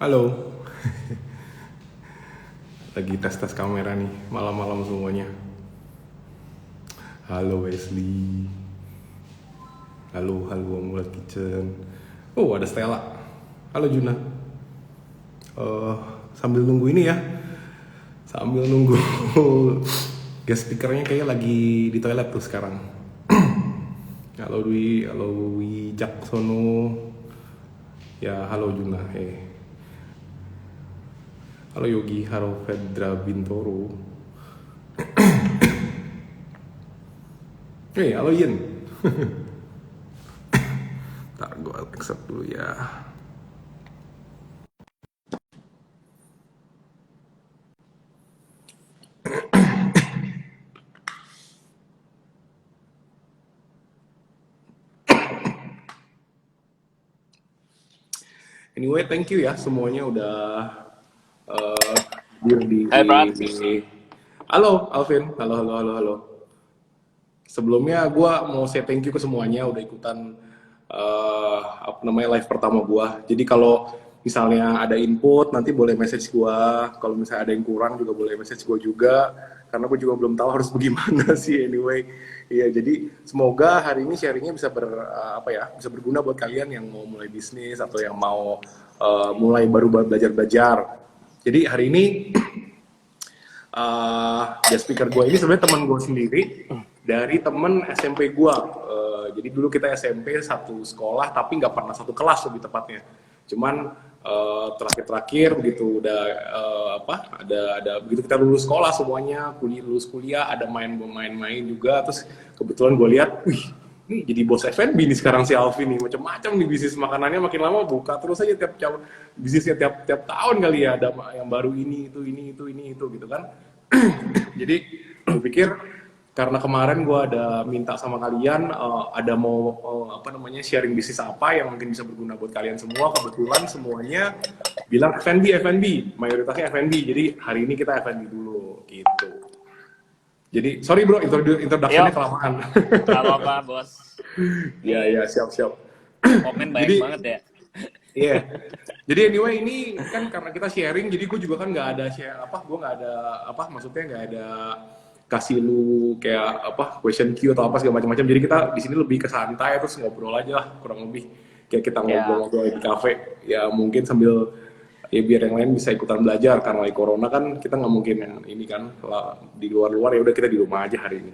Halo, lagi tes-tes kamera nih, malam-malam semuanya. Halo Wesley, halo Amulet Kitchen. Oh, ada Stella. Halo Juna. Eh, sambil nunggu ini ya, sambil nunggu guest speakernya kayaknya lagi di toilet tuh sekarang. Halo Dwi Jaksono. Ya, halo Juna. Halo Yogi, halo Fedra Bintoro. Halo Yin. Ntar gue accept dulu ya. Anyway, thank you ya semuanya udah hadir Hai Prat. Halo Alvin, halo. Sebelumnya gue mau say thank you ke semuanya udah ikutan apa namanya live pertama gue. Jadi kalau misalnya ada input nanti boleh message gue. Kalau misalnya ada yang kurang juga boleh message gue juga. Karena gue juga belum tahu harus bagaimana sih anyway. Iya, jadi semoga hari ini sharingnya bisa bisa berguna buat kalian yang mau mulai bisnis atau yang mau mulai baru belajar. Jadi hari ini guest speaker gue ini sebenarnya teman gue sendiri dari temen SMP gue. Jadi dulu kita SMP satu sekolah tapi nggak pernah satu kelas lebih tepatnya. Cuman terakhir begitu udah ada begitu kita lulus sekolah semuanya lulus kuliah ada main juga, terus kebetulan gue lihat, wih ini jadi bos F&B nih sekarang si Alvin nih, macam-macam nih bisnis makanannya, makin lama buka terus aja bisnisnya tiap tahun kali ya, ada yang baru ini itu gitu kan. Jadi gue pikir karena kemarin gue ada minta sama kalian ada mau sharing bisnis apa yang mungkin bisa berguna buat kalian semua, kebetulan semuanya bilang F&B, mayoritasnya F&B, jadi hari ini kita F&B dulu gitu. Jadi sorry bro, introduction-nya Yuk, kelamaan. gak apa-apa bos. Ya, Nih, siap. komen banyak Jadi banget ya. iya. Yeah. Jadi anyway ini kan karena kita sharing, jadi gue juga kan nggak ada gue nggak ada maksudnya nggak ada kasih lu kayak question queue atau apa segala macam-macam. Jadi kita di sini lebih ke santai terus ngobrol aja lah, kurang lebih kayak kita Ya, ngobrol-ngobrol di kafe. Ya mungkin sambil ya biar yang lain bisa ikutan belajar karena lagi corona kan kita nggak mungkin ini kan di luar ya udah kita di rumah aja hari ini.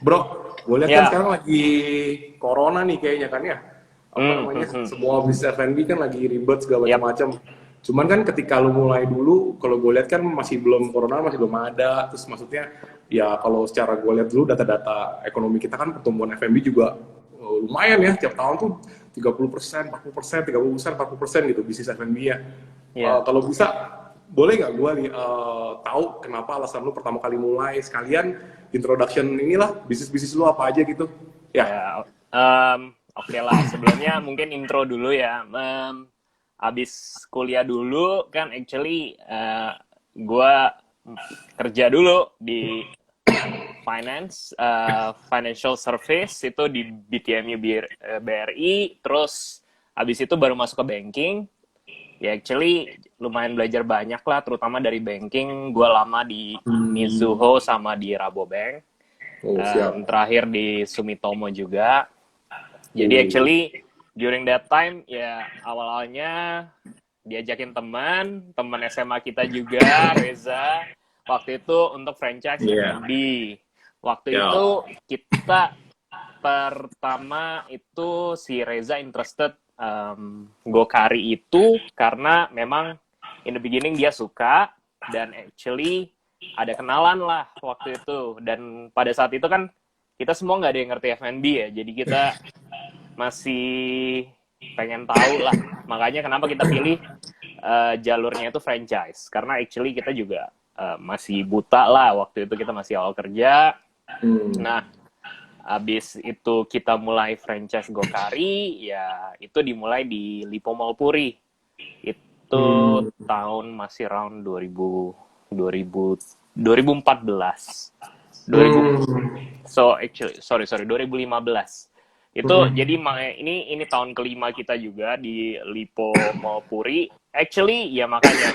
Bro, gue lihat kan ya. sekarang lagi corona nih kayaknya kan ya. Semua bisnis F&B kan lagi ribet segala Yap, macam-macam. Cuman kan ketika lu mulai dulu, kalau gue lihat kan masih belum corona, masih belum ada. Terus maksudnya ya kalau secara gue lihat dulu data-data ekonomi kita kan pertumbuhan F&B juga lumayan ya. Tiap tahun tuh 30%, 40%, 30%, 40% gitu bisnis F&B ya. ya. Kalau bisa boleh nggak gue tahu kenapa alasan lu pertama kali mulai, sekalian introduction inilah bisnis-bisnis lu apa aja gitu ya. Ya, oke lah. Sebelumnya mungkin intro dulu ya. Abis kuliah dulu kan actually gue kerja dulu di financial service itu di BTMU BRI, terus abis itu baru masuk ke banking. Ya actually lumayan belajar banyak lah, terutama dari banking. Gue lama di Mizuho sama di Rabobank. Oh siap. Terakhir di Sumitomo juga. Jadi Oh. actually during that time ya awal-awalnya diajakin teman SMA kita juga, Reza. Waktu itu untuk franchise Iya. F&B. Waktu Ya. itu kita pertama itu si Reza interested Gokari itu karena memang in the beginning dia suka, dan actually ada kenalan lah waktu itu, dan pada saat itu kan kita semua nggak ada yang ngerti F&B ya, jadi kita masih pengen tahu lah, makanya kenapa kita pilih jalurnya itu franchise, karena actually kita juga masih buta lah waktu itu, kita masih awal kerja. Nah, abis itu kita mulai franchise Gokari, ya itu dimulai di Lipo Mall Puri. Itu tahun masih round 2014. 2000, so actually, sorry, 2015. Itu jadi ini tahun kelima kita juga di Lipo Mall Puri. Actually ya makanya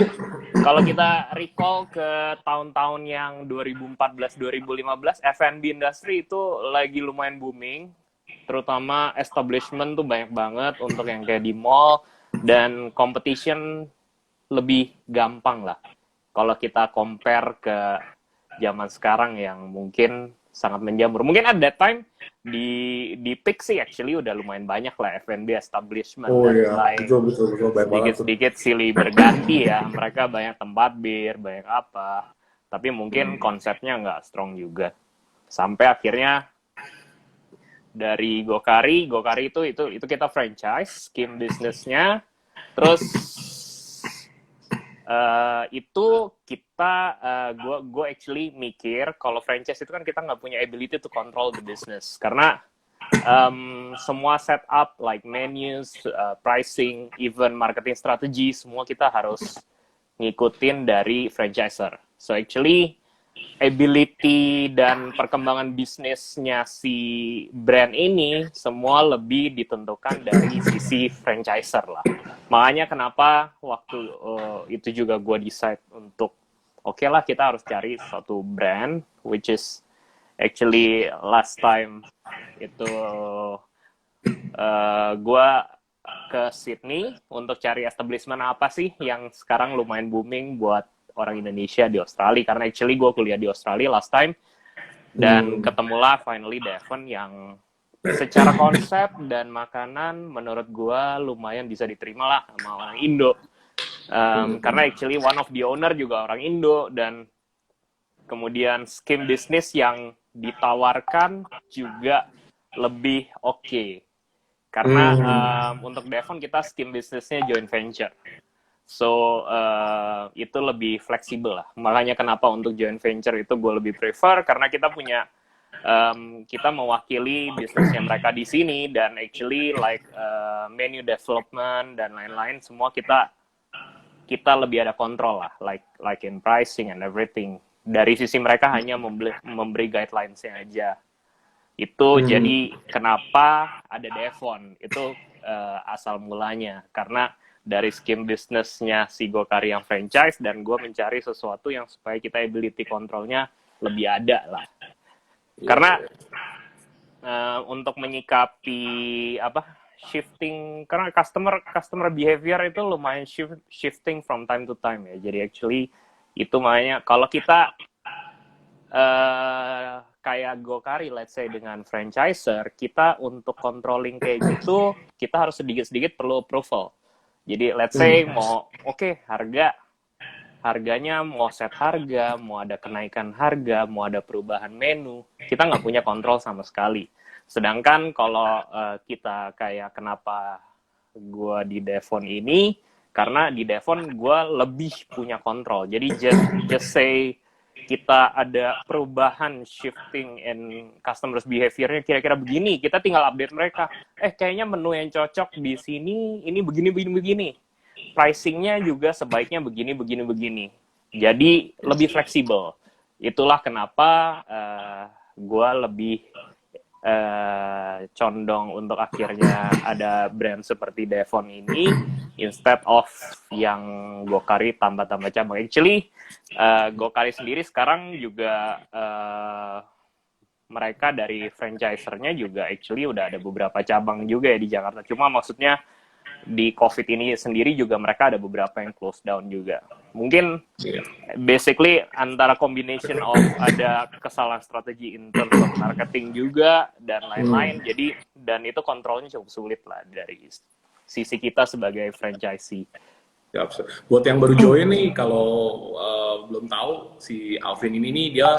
kalau kita recall ke tahun-tahun yang 2014-2015, F&B industry itu lagi lumayan booming, terutama establishment tuh banyak banget untuk yang kayak di mall, dan competition lebih gampang lah kalau kita compare ke zaman sekarang yang mungkin sangat menjamur. Mungkin at that time di peak sih actually udah lumayan banyak lah F&B establishment, Oh dan iya, mulai betul banyak banget tuh. sedikit-sedikit silih berganti ya. Mereka banyak tempat bir, banyak apa. Tapi mungkin konsepnya nggak strong juga. Sampai akhirnya dari Gokari itu kita franchise, scheme bisnisnya. Terus itu kita gue actually mikir kalau franchise itu kan kita nggak punya ability to control the business, karena semua setup like menus, pricing, even marketing strategy, semua kita harus ngikutin dari franchisor. So actually ability dan perkembangan bisnisnya si brand ini semua lebih ditentukan dari sisi franchisor lah. Makanya kenapa waktu itu juga gue decide untuk oke lah kita harus cari satu brand, which is actually last time itu gue ke Sydney untuk cari establishment apa sih yang sekarang lumayan booming buat orang Indonesia di Australia, karena actually gue kuliah di Australia last time, dan ketemulah finally Devon yang secara konsep dan makanan menurut gue lumayan bisa diterima lah sama orang Indo, karena actually one of the owner juga orang Indo, dan kemudian scheme bisnis yang ditawarkan juga lebih oke. Karena untuk Devon kita scheme bisnisnya joint venture. So, itu lebih fleksibel lah. Makanya kenapa untuk joint venture itu gue lebih prefer, karena kita punya, kita mewakili bisnisnya mereka di sini, dan actually like menu development dan lain-lain, semua kita lebih ada kontrol lah, like in pricing and everything. Dari sisi mereka hanya memberi guidelines-nya aja. Itu jadi kenapa ada Devon, itu asal mulanya. Karena dari scheme bisnisnya si Gokari yang franchise, dan gue mencari sesuatu yang supaya kita ability kontrolnya lebih ada lah. Karena untuk menyikapi shifting, karena customer behavior itu lumayan shifting from time to time ya. Jadi actually itu makanya kalau kita kayak Gokari, let's say dengan franchiser, kita untuk controlling kayak gitu, kita harus sedikit-sedikit perlu approval. Jadi let's say mau harganya mau set harga, mau ada kenaikan harga, mau ada perubahan menu, kita nggak punya kontrol sama sekali. Sedangkan kalau kita kayak kenapa gue di Devon ini, karena di Devon gue lebih punya kontrol. Jadi just say kita ada perubahan shifting in customers behavior-nya kira-kira begini, kita tinggal update mereka. Kayaknya menu yang cocok di sini ini begini. Pricing-nya juga sebaiknya begini. Jadi lebih fleksibel. Itulah kenapa gue lebih condong untuk akhirnya ada brand seperti Devon ini instead of yang Gokari tambah-tambah cabang. Actually Gokari sendiri sekarang juga mereka dari franchisernya juga actually udah ada beberapa cabang juga ya di Jakarta. Cuma maksudnya di COVID ini sendiri juga mereka ada beberapa yang close down juga. Mungkin basically antara combination of ada kesalahan strategi in terms of marketing juga dan lain-lain. Jadi dan itu kontrolnya cukup sulit lah dari sisi kita sebagai franchisee. Ya, buat yang baru join nih, kalau belum tahu, si Alvin ini nih dia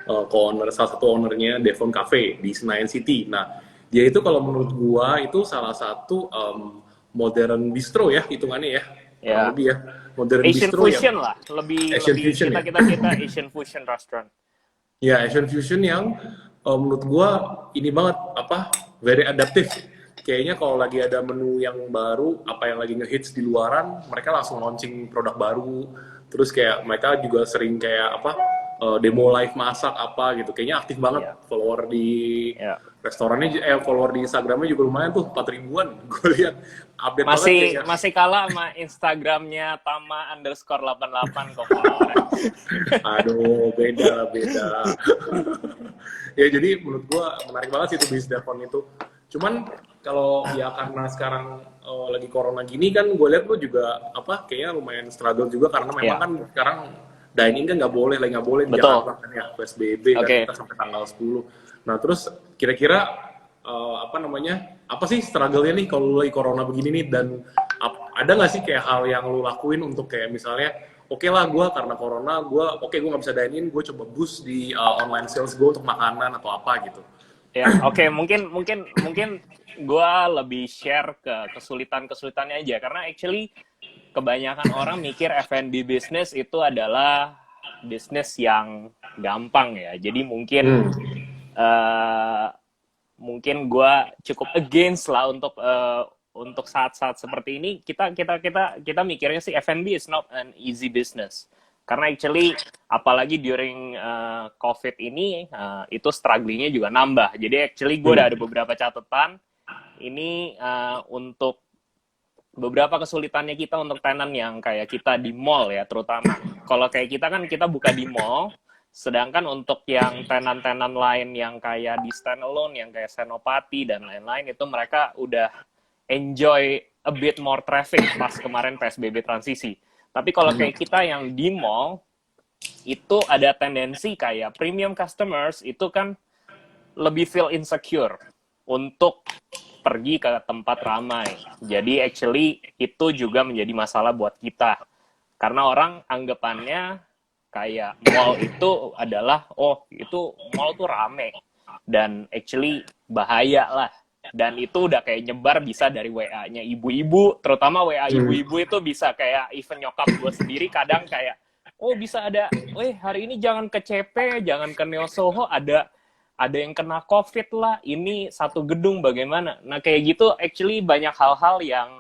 salah satu ownernya Devon Cafe di Senayan City. Nah, dia itu kalau menurut gua itu salah satu modern bistro ya hitungannya ya. Lebih ya modern Asian bistro fusion yang lah, lebih fusion, kita Asian fusion restaurant. Ya, Asian fusion yang menurut gua ini banget very adaptive. Kayaknya kalau lagi ada menu yang baru, apa yang lagi ngehits di luaran, mereka langsung launching produk baru. Terus kayak mereka juga sering kayak demo live masak apa gitu. Kayaknya aktif banget Iya. follower di Iya. restorannya, follower di Instagramnya juga lumayan tuh 4 ribuan. Gue lihat update banget Masih kayaknya. masih kalah sama Instagramnya Tama_88 kok followernya. Aduh, beda beda. Ya jadi menurut gua menarik banget sih itu bisnis telepon itu. Cuman kalau ya karena sekarang lagi corona gini kan gue lihat lu juga apa kayaknya lumayan struggle juga karena memang Iya, kan sekarang dining kan nggak boleh, lagi nggak boleh di betul. Jakarta kan ya, PSBB kan Oke. kita sampai tanggal 10. Nah terus kira-kira apa namanya, apa sih struggle-nya nih kalau lu lagi corona begini nih, dan ada nggak sih kayak hal yang lu lakuin untuk kayak misalnya oke lah gue karena corona gue nggak bisa dine in, gue coba boost di online sales gue untuk makanan atau apa gitu. Ya, oke, mungkin gue lebih share ke kesulitannya aja karena actually kebanyakan orang mikir F&B business itu adalah bisnis yang gampang ya. Jadi mungkin eh, mungkin gue cukup against lah untuk saat-saat seperti ini. Kita mikirnya sih F&B is not an easy business karena actually apalagi during COVID ini itu strugglingnya juga nambah. Jadi actually gue udah ada beberapa catatan ini untuk beberapa kesulitannya kita untuk tenan yang kayak kita di mall ya terutama. Kalau kayak kita kan kita buka di mall, sedangkan untuk yang tenan-tenan lain yang kayak di standalone, yang kayak Senopati dan lain-lain itu mereka udah enjoy a bit more traffic pas kemarin PSBB transisi. Tapi kalau kayak kita yang di mall, itu ada tendensi kayak premium customers itu kan lebih feel insecure untuk pergi ke tempat ramai. Jadi actually itu juga menjadi masalah buat kita. Karena orang anggapannya kayak mall itu adalah, oh itu mall tuh rame. Dan actually bahaya lah. Dan itu udah kayak nyebar bisa dari WA-nya ibu-ibu, terutama WA ibu-ibu itu bisa kayak even nyokap gue sendiri kadang kayak, oh bisa ada, hari ini jangan ke CP, jangan ke Neo Soho, ada yang kena COVID lah, ini satu gedung bagaimana. Nah kayak gitu actually banyak hal-hal yang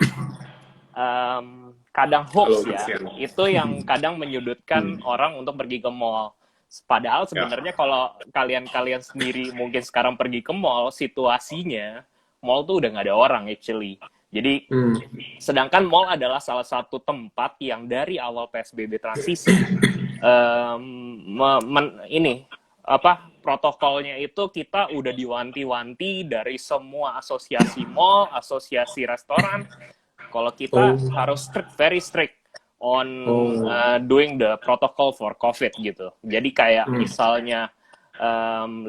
kadang hoax ya, itu yang kadang menyudutkan orang untuk pergi ke mall. Padahal sebenarnya kalau kalian sendiri mungkin sekarang pergi ke mall, situasinya mall tuh udah nggak ada orang actually. Jadi sedangkan mall adalah salah satu tempat yang dari awal PSBB transisi ini apa protokolnya itu kita udah diwanti-wanti dari semua asosiasi mall, asosiasi restoran. Kalau kita harus very strict on doing the protocol for COVID gitu. Jadi kayak misalnya 50%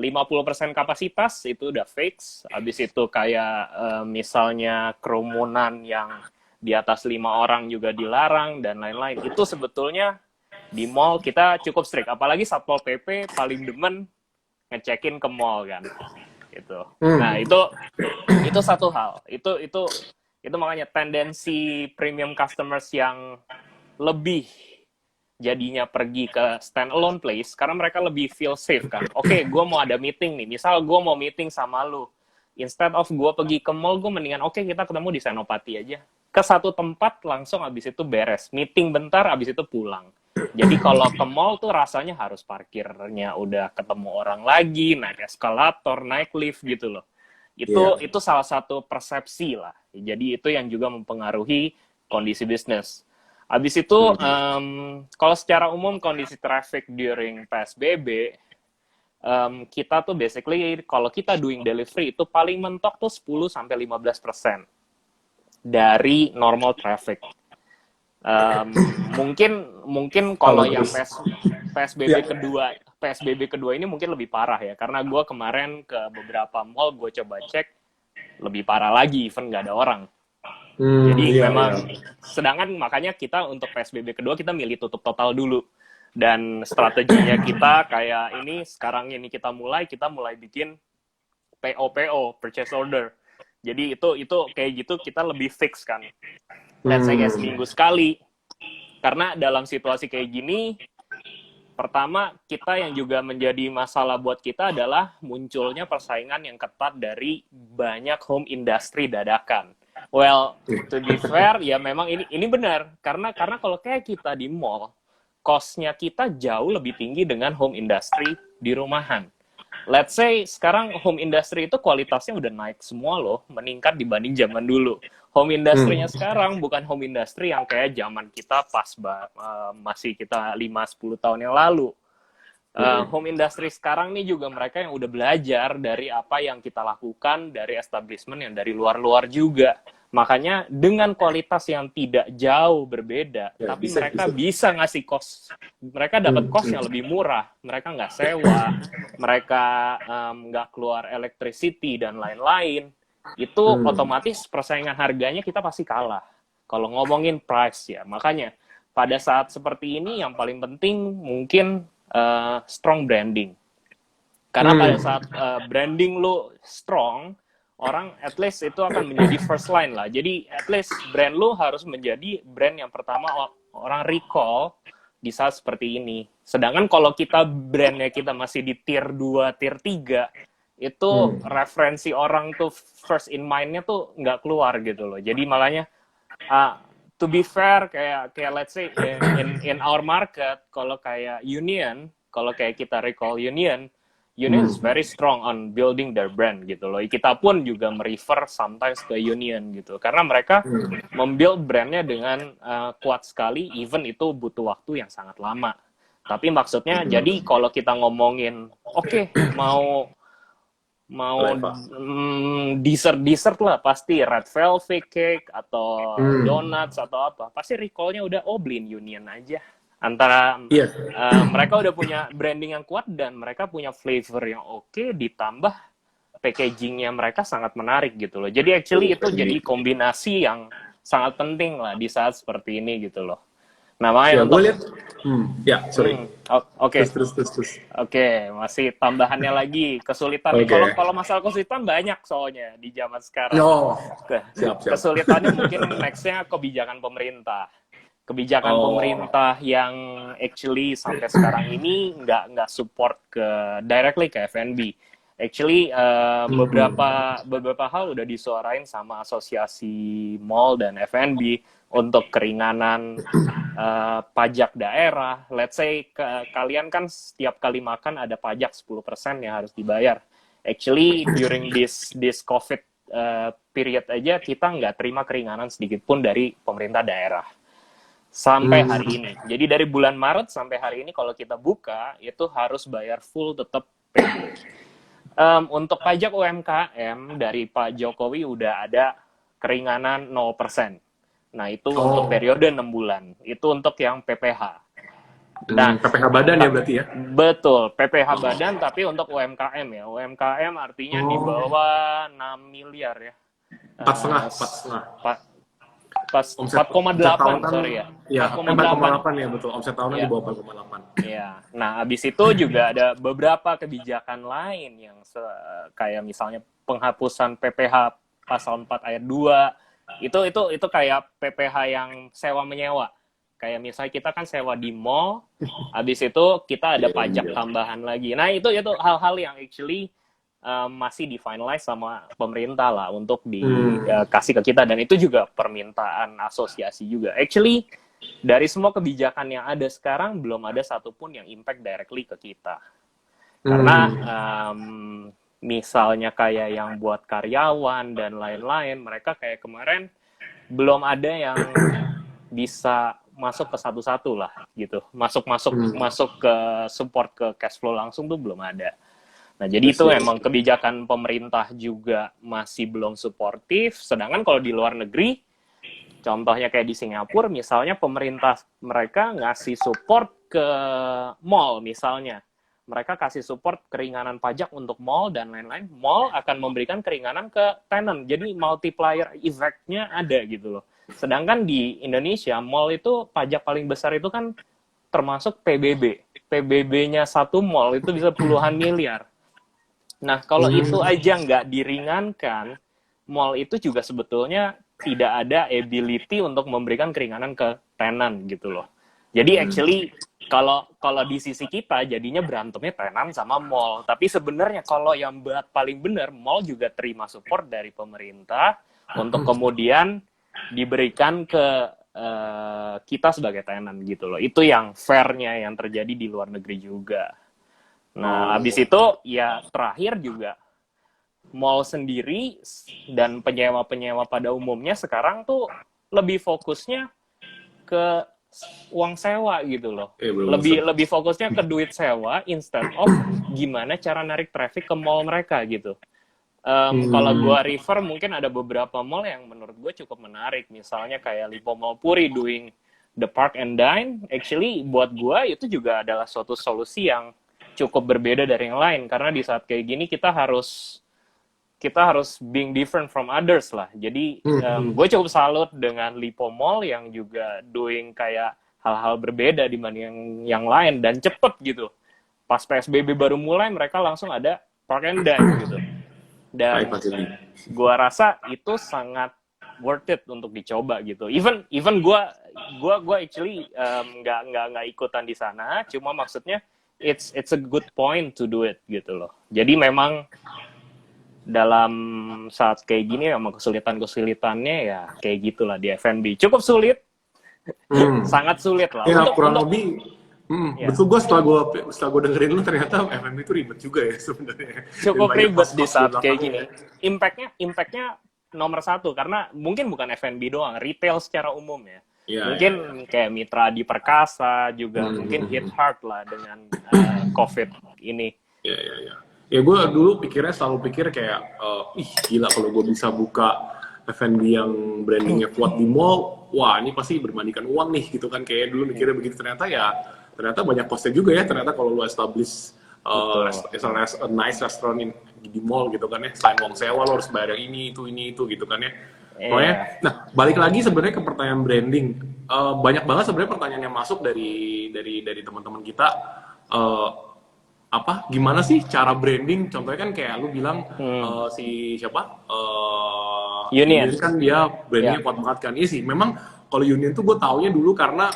kapasitas itu udah fix. Habis itu kayak misalnya kerumunan yang di atas 5 orang juga dilarang dan lain-lain. Itu sebetulnya di mall kita cukup strict. Apalagi Satpol PP paling demen ngecekin ke mall kan. Gitu. Nah, itu satu hal. Itu makanya tendensi premium customers yang lebih jadinya pergi ke standalone place karena mereka lebih feel safe kan. Oke, gue mau ada meeting nih. Misal gue mau meeting sama lu. Instead of gue pergi ke mall, gue mendingan oke kita ketemu di Senopati aja. Ke satu tempat langsung abis itu beres. Meeting bentar abis itu pulang. Jadi kalau ke mall tuh rasanya harus parkirnya udah ketemu orang lagi, naik eskalator, naik lift gitu loh. Itu salah satu persepsi lah. Jadi itu yang juga mempengaruhi kondisi bisnis. Habis itu, kalau secara umum kondisi traffic during PSBB, kita tuh basically, kalau kita doing delivery itu paling mentok tuh 10-15% dari normal traffic. Mungkin kalau yang PSBB kedua ini mungkin lebih parah ya, karena gue kemarin ke beberapa mall gue coba cek lebih parah lagi, even nggak ada orang. Jadi memang sedangkan makanya kita untuk PSBB kedua kita milih tutup total dulu, dan strateginya kita kayak ini sekarang ini kita mulai bikin PO purchase order. Jadi itu kayak gitu kita lebih fix kan. Let's say seminggu sekali. Karena dalam situasi kayak gini, pertama kita yang juga menjadi masalah buat kita adalah munculnya persaingan yang ketat dari banyak home industry dadakan. Well, to be fair, ya memang ini benar. Karena kalau kayak kita di mall, cost-nya kita jauh lebih tinggi dengan home industry di rumahan. Let's say sekarang home industry itu kualitasnya udah naik semua loh, meningkat dibanding zaman dulu. Home industry-nya sekarang bukan home industry yang kayak zaman kita pas masih kita 5-10 tahun yang lalu. Home industry sekarang nih juga mereka yang udah belajar dari apa yang kita lakukan dari establishment yang dari luar-luar juga. Makanya dengan kualitas yang tidak jauh berbeda, tapi mereka bisa ngasih cost. Mereka dapat cost yang lebih murah. Mereka nggak sewa, mereka nggak keluar electricity dan lain-lain. Itu otomatis persaingan harganya kita pasti kalah. Kalau ngomongin price ya, makanya pada saat seperti ini yang paling penting mungkin strong branding. Karena pada saat branding lu strong, orang at least itu akan menjadi first line lah. Jadi at least brand lu harus menjadi brand yang pertama orang recall di saat seperti ini. Sedangkan kalau kita brandnya kita masih di tier 2, tier 3, itu referensi orang tuh first in mind-nya tuh nggak keluar gitu loh. Jadi makanya to be fair, kayak let's say in our market, kalau kayak Union, kalau kayak kita recall Union is very strong on building their brand gitu loh. Kita pun juga merefer sometimes ke Union gitu, karena mereka membuild brandnya dengan kuat sekali, even itu butuh waktu yang sangat lama. Tapi maksudnya, jadi kalau kita ngomongin, oke, mau dessert lah, pasti red velvet cake atau donuts atau apa, pasti recall-nya udah beliin Union aja. Antara mereka udah punya branding yang kuat dan mereka punya flavor yang oke, ditambah packagingnya mereka sangat menarik gitu loh. Jadi actually itu jadi kombinasi yang sangat penting lah di saat seperti ini gitu loh. Nah, makanya untuk Oke. Oke, masih tambahannya lagi kesulitan. Kalau masalah kesulitan banyak soalnya di zaman sekarang. Siap. Kesulitannya mungkin next-nya kebijakan pemerintah. Kebijakan pemerintah yang actually sampai sekarang ini nggak support directly ke F&B. Actually beberapa hal udah disuarain sama asosiasi mall dan F&B untuk keringanan pajak daerah. Let's say kalian kan setiap kali makan ada pajak 10% yang harus dibayar. Actually during this COVID period aja kita nggak terima keringanan sedikit pun dari pemerintah daerah sampai hari ini. Jadi dari bulan Maret sampai hari ini kalau kita buka itu harus bayar full tetap PB. Untuk pajak UMKM dari Pak Jokowi udah ada keringanan 0%. Nah, itu untuk periode 6 bulan. Itu untuk yang PPH. Nah, PPH badan ya berarti ya? Betul, PPH badan tapi untuk UMKM ya. UMKM artinya di bawah 6 miliar ya. 4,5. 4,8 sorry ya. Iya, 4,8 ya betul. Omset tahunan di bawah 4,8. Iya. Nah, habis itu juga ada beberapa kebijakan lain yang kayak misalnya penghapusan PPH pasal 4 ayat 2. Itu kayak PPH yang sewa menyewa. Kayak misalnya kita kan sewa di mall, habis itu kita ada pajak tambahan lagi. Nah, itu hal-hal yang actually masih di-finalize sama pemerintah lah untuk dikasih ke kita, dan itu juga permintaan asosiasi juga. Actually dari semua kebijakan yang ada sekarang belum ada satupun yang impact directly ke kita. Karena misalnya kayak yang buat karyawan dan lain-lain, mereka kayak kemarin belum ada yang bisa masuk ke satu-satu lah gitu. Masuk ke support ke cash flow langsung tuh belum ada. Nah, jadi itu emang kebijakan pemerintah juga masih belum suportif. Sedangkan kalau di luar negeri, contohnya kayak di Singapura, misalnya pemerintah mereka ngasih support ke mall misalnya. Mereka kasih support keringanan pajak untuk mall dan lain-lain. Mall akan memberikan keringanan ke tenant. Jadi multiplier effect-nya ada gitu loh. Sedangkan di Indonesia, mall itu pajak paling besar itu kan termasuk PBB. PBB-nya satu mall itu bisa puluhan miliar. Nah, kalau itu aja nggak diringankan, mall itu juga sebetulnya tidak ada ability untuk memberikan keringanan ke tenant gitu loh. Jadi actually kalau di sisi kita jadinya berantemnya tenant sama mall. Tapi sebenarnya kalau yang paling benar, mall juga terima support dari pemerintah untuk kemudian diberikan ke kita sebagai tenant gitu loh. Itu yang fairnya yang terjadi di luar negeri juga. Nah, habis itu ya terakhir juga mall sendiri dan penyewa-penyewa pada umumnya sekarang tuh lebih fokusnya ke uang sewa gitu loh. Lebih fokusnya ke duit sewa instead of gimana cara narik traffic ke mall mereka gitu. Kalau gue refer mungkin ada beberapa mall yang menurut gue cukup menarik. Misalnya kayak Lipo Mall Puri doing the park and dine. Actually buat gue itu juga adalah suatu solusi yang cukup berbeda dari yang lain. Karena di saat kayak gini kita harus being different from others lah. Jadi gue cukup salut dengan Lipo Mall yang juga doing kayak hal-hal berbeda dibanding yang lain dan cepet gitu. Pas PSBB baru mulai mereka langsung ada park and dine gitu. Dan gue rasa itu sangat worth it untuk dicoba gitu. Even gue actually nggak ikutan di sana. Cuma maksudnya it's a good point to do it gitu loh. Jadi memang dalam saat kayak gini memang kesulitannya ya kayak gitulah di F&B. Cukup sulit, sangat sulit lah. Ya kurang lebih, ya. Betul gue setelah gue dengerin lu ternyata F&B itu ribet juga ya sebenarnya. Cukup ribet di saat kayak gini. Impactnya nomor satu karena mungkin bukan F&B doang, retail secara umum ya. Mungkin kayak Mitra di Perkasa juga mungkin hit hard lah dengan COVID ini. Iya. Ya gue dulu selalu pikir kayak, gila kalau gue bisa buka F&B yang brandingnya kuat di mall, wah ini pasti berbandingkan uang nih gitu kan, kayak dulu mikirnya begitu. Ternyata banyak costnya juga ya, ternyata kalau lu establish a nice restaurant di mall gitu kan ya, selain uang sewa lo harus bayar ini itu gitu kan ya. Pokoknya, nah balik lagi sebenarnya ke pertanyaan branding, banyak banget sebenarnya pertanyaan yang masuk dari teman-teman kita. Gimana sih cara branding? Contohnya kan kayak lu bilang si siapa? Union kan dia brandingnya kuat banget kan. Iya sih, memang kalau Union tuh gue taunya dulu karena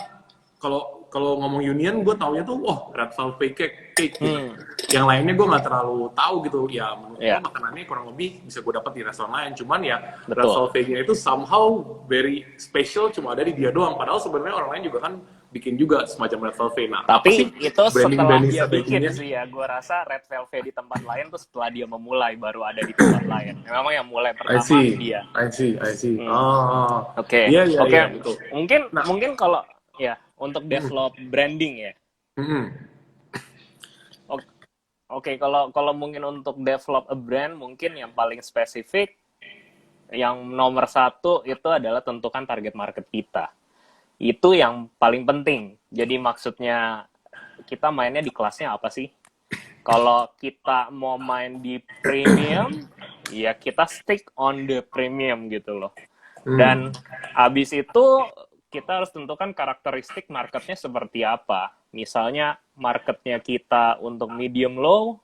kalau ngomong Union gue taunya tuh Red Velvet Cake gitu. Yang lainnya gue nggak terlalu tahu gitu. Ya menurut gue makanannya kurang lebih bisa gue dapat di restoran lain. Cuman ya Red Velvet-nya itu somehow very special, cuma ada di dia doang. Padahal sebenarnya orang lain juga kan bikin juga semacam Red Velvet. Nah, tapi itu setelah dia bikin sih ya, gue rasa Red Velvet di tempat lain tuh setelah dia memulai baru ada di tempat lain. Memang yang mulai pertama dia. I see. Oke. Betul. Mungkin kalau ya untuk develop branding ya. Oke, kalau mungkin untuk develop a brand mungkin yang paling spesifik, yang nomor satu itu adalah tentukan target market kita. Itu yang paling penting. Jadi maksudnya kita mainnya di kelasnya apa sih? Kalau kita mau main di premium, ya kita stick on the premium gitu loh. Dan habis itu kita harus tentukan karakteristik marketnya seperti apa. Misalnya marketnya kita untuk medium low,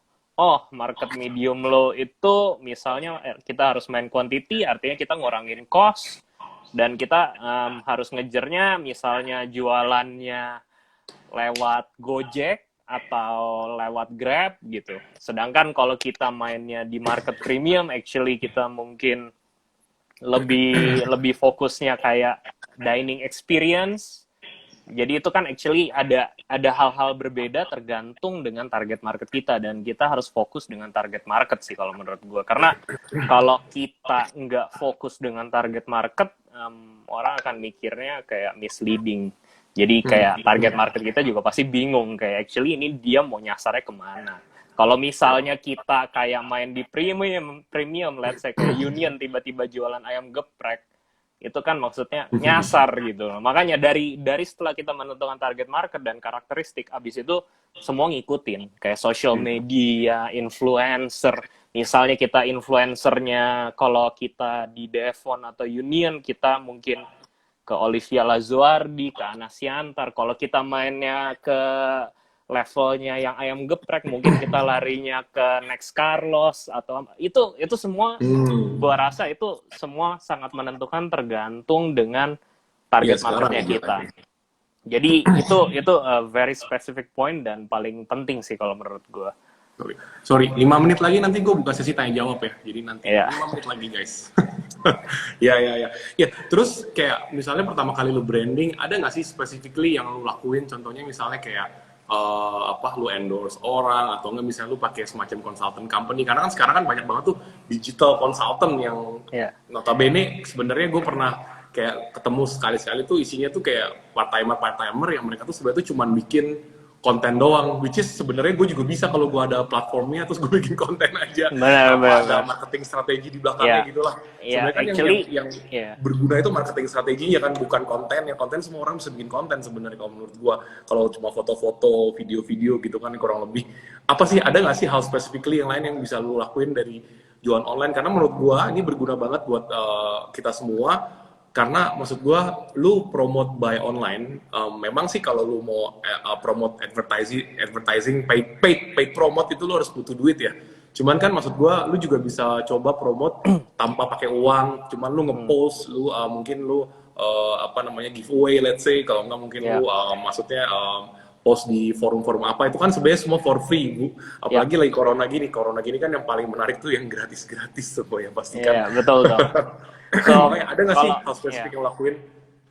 market medium low itu misalnya kita harus main quantity, artinya kita ngurangin cost. Dan kita harus ngejernya misalnya jualannya lewat Gojek atau lewat Grab gitu. Sedangkan kalau kita mainnya di market premium, actually kita mungkin lebih fokusnya kayak dining experience. Jadi itu kan actually ada hal-hal berbeda tergantung dengan target market kita, dan kita harus fokus dengan target market sih kalau menurut gue. Karena kalau kita nggak fokus dengan target market, orang akan mikirnya kayak misleading. Jadi kayak target market kita juga pasti bingung kayak actually ini dia mau nyasarnya kemana. Kalau misalnya kita kayak main di premium, let's say kayak Union tiba-tiba jualan ayam geprek, itu kan maksudnya nyasar gitu. Makanya dari setelah kita menentukan target market dan karakteristik, abis itu semua ngikutin. Kayak social media, influencer. Misalnya kita influencernya, kalau kita di Devon atau Union, kita mungkin ke Olivia Lazuardi, ke Anas Siantar. Kalau kita mainnya ke levelnya yang ayam geprek, mungkin kita larinya ke Next Carlos atau itu semua gua rasa itu semua sangat menentukan tergantung dengan target marketnya kita. Jadi itu a very specific point dan paling penting sih kalau menurut gua. Sorry, 5 menit lagi nanti gue buka sesi tanya jawab ya. Jadi nanti 5 menit lagi guys. Ya, ya, ya. Ya, terus kayak misalnya pertama kali lu branding, ada nggak sih specifically yang lu lakuin? Contohnya misalnya kayak apa, lu endorse orang atau enggak misalnya lu pakai semacam consultant company, karena kan sekarang kan banyak banget tuh digital consultant yang Ya, notabene sebenarnya gue pernah kayak ketemu sekali-sekali tuh isinya tuh kayak part timer yang mereka tuh sebenarnya tuh cuman bikin konten doang, which is sebenarnya gue juga bisa kalau gue ada platformnya terus gue bikin konten aja benar, tanpa benar, ada benar. marketing strategi di belakangnya Ya, gitu lah. ya, Sebenarnya kan actually, yang ya, berguna itu marketing strateginya kan, bukan konten. Yang konten semua orang bisa bikin konten sebenarnya kalau menurut gue. Kalau cuma foto-foto, video-video gitu kan kurang lebih. Apa sih, ada nggak sih hal specifically yang lain yang bisa lu lakuin dari jualan online? Karena menurut gue ini berguna banget buat kita semua, karena maksud gua lu promote by online, memang sih kalau lu mau promote advertising paid promote itu lu harus butuh duit ya. Cuman kan maksud gua lu juga bisa coba promote tanpa pakai uang, cuman lu hmm, ngepost, lu mungkin lu apa namanya, giveaway let's say, kalau nggak mungkin ya, lu maksudnya post di forum-forum apa, itu kan sebenarnya semua for free, Bu. ya, Apalagi lagi corona gini kan yang paling menarik tuh yang gratis-gratis semua ya pasti kan. ya, betul dong. So, Makanya ada nggak sih kalau hal spesifik ya, yang lo lakuin?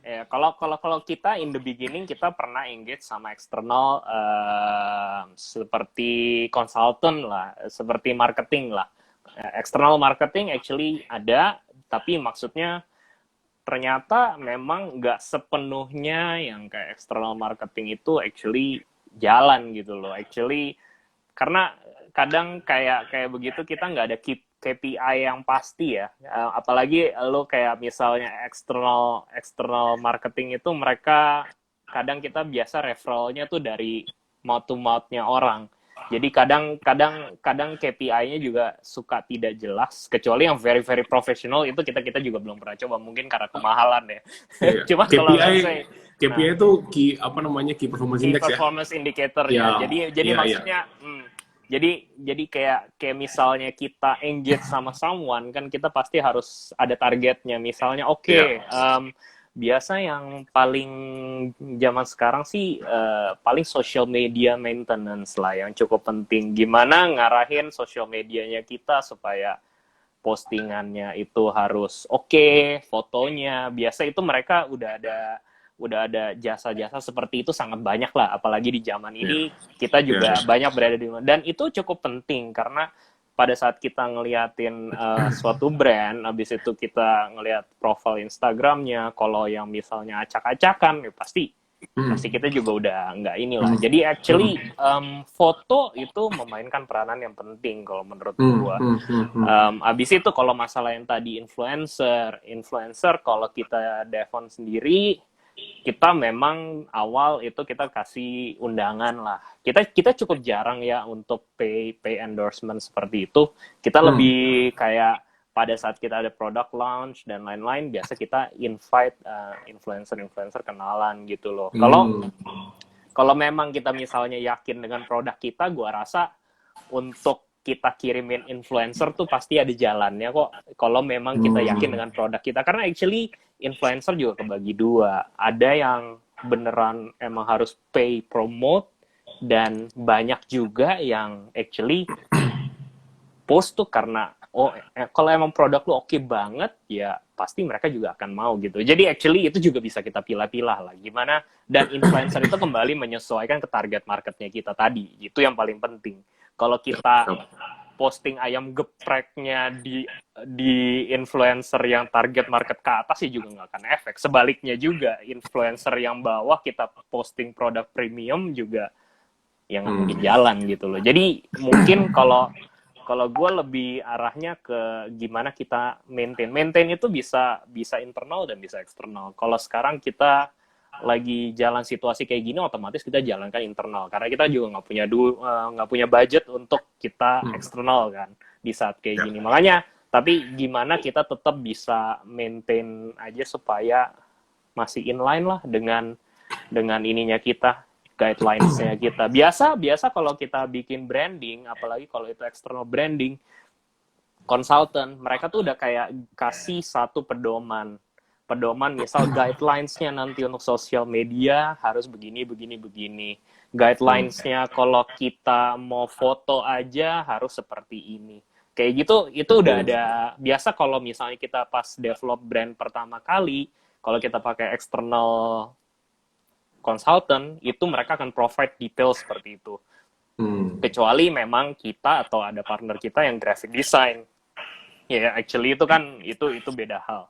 ya, kalau kita in the beginning kita pernah engage sama eksternal seperti konsultan lah, seperti marketing lah. External marketing actually ada, tapi maksudnya ternyata memang nggak sepenuhnya yang kayak external marketing itu actually jalan gitu loh. Actually karena kadang kayak kayak begitu kita nggak ada KPI yang pasti ya. Apalagi lo kayak misalnya eksternal eksternal marketing itu mereka kadang kita biasa referralnya tuh dari mouth to mouth-nya orang. Jadi kadang KPI-nya juga suka tidak jelas, kecuali yang very very professional itu kita juga belum pernah coba, mungkin karena kemahalan ya. Iya. Cuma kalau let's say KPI itu key apa namanya, key performance key index ya? performance indicator Ya, ya. Jadi iya, iya. maksudnya jadi kayak misalnya kita engage sama someone kan kita pasti harus ada targetnya. Misalnya Iya. biasa yang paling zaman sekarang sih paling social media maintenance lah yang cukup penting. Gimana ngarahin social medianya kita supaya postingannya itu harus oke, fotonya. Biasa itu mereka udah ada jasa-jasa seperti itu sangat banyak lah, apalagi di zaman Iya. ini kita Iya, juga iya. banyak berada di mana, dan itu cukup penting karena pada saat kita ngeliatin suatu brand, habis itu kita ngeliat profil Instagramnya, kalau yang misalnya acak-acakan, ya pasti Hmm. kita juga udah nggak inilah. Hmm. Jadi actually foto itu memainkan peranan yang penting kalau menurut Hmm. gua. Hmm. Hmm. Hmm. Abis itu kalau masalah yang tadi influencer kalau kita Devon sendiri, kita memang awal itu kita kasih undangan lah. Kita cukup jarang ya untuk pay endorsement seperti itu. Kita lebih kayak pada saat kita ada product launch dan lain-lain, biasa kita invite influencer kenalan gitu loh. Kalau memang kita misalnya yakin dengan produk kita, gua rasa untuk kita kirimin influencer tuh pasti ada jalannya kok. Kalau memang kita yakin dengan produk kita, karena actually influencer juga kebagi dua. Ada yang beneran emang harus pay promote, dan banyak juga yang actually post tuh karena kalau emang produk lu oke banget ya pasti mereka juga akan mau gitu. Jadi actually itu juga bisa kita pilah-pilah lah gimana, dan influencer itu kembali menyesuaikan ke target marketnya kita tadi. Itu yang paling penting. Kalau kita posting ayam gepreknya di influencer yang target market ke atas sih juga nggak akan efek. Sebaliknya juga, influencer yang bawah kita posting produk premium juga yang nggak mungkin jalan gitu loh. Jadi mungkin kalau gue lebih arahnya ke gimana kita maintain itu bisa internal dan bisa eksternal. Kalau sekarang kita lagi jalan situasi kayak gini, otomatis kita jalankan internal karena kita juga nggak punya budget untuk kita eksternal kan di saat kayak gini. Makanya tapi gimana kita tetap bisa maintain aja supaya masih inline lah dengan ininya kita, guidelines-nya kita. Biasa kalau kita bikin branding, apalagi kalau itu external branding, konsultan, mereka tuh udah kayak kasih satu pedoman misal guidelines-nya nanti untuk sosial media harus begini. Guidelines-nya kalau kita mau foto aja harus seperti ini. Kayak gitu, itu udah Betul. ada. Biasa kalau misalnya kita pas develop brand pertama kali, kalau kita pakai external consultant, itu mereka akan provide detail seperti itu. Kecuali memang kita atau ada partner kita yang graphic design. Ya, actually itu kan, itu beda hal.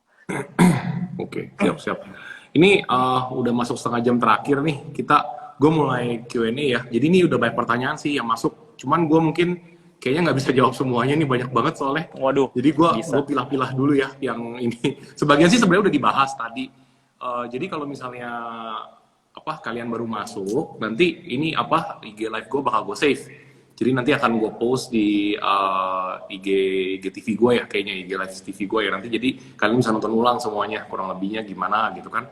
Oke, siap-siap. Ini udah masuk setengah jam terakhir nih. Gue mulai Q&A ya. Jadi ini udah banyak pertanyaan sih yang masuk. Cuman gue mungkin kayaknya nggak bisa jawab semuanya nih, banyak banget soalnya. Waduh, Jadi gue bisa. pilah-pilah dulu ya yang ini. Sebagian sih sebenarnya udah dibahas tadi. Jadi kalau misalnya kalian baru masuk, nanti ini IG live gue bakal gue save. Jadi nanti akan gue post di IG TV gue ya, kayaknya IG live TV gue ya nanti. Jadi kalian bisa nonton ulang semuanya, kurang lebihnya gimana gitu kan.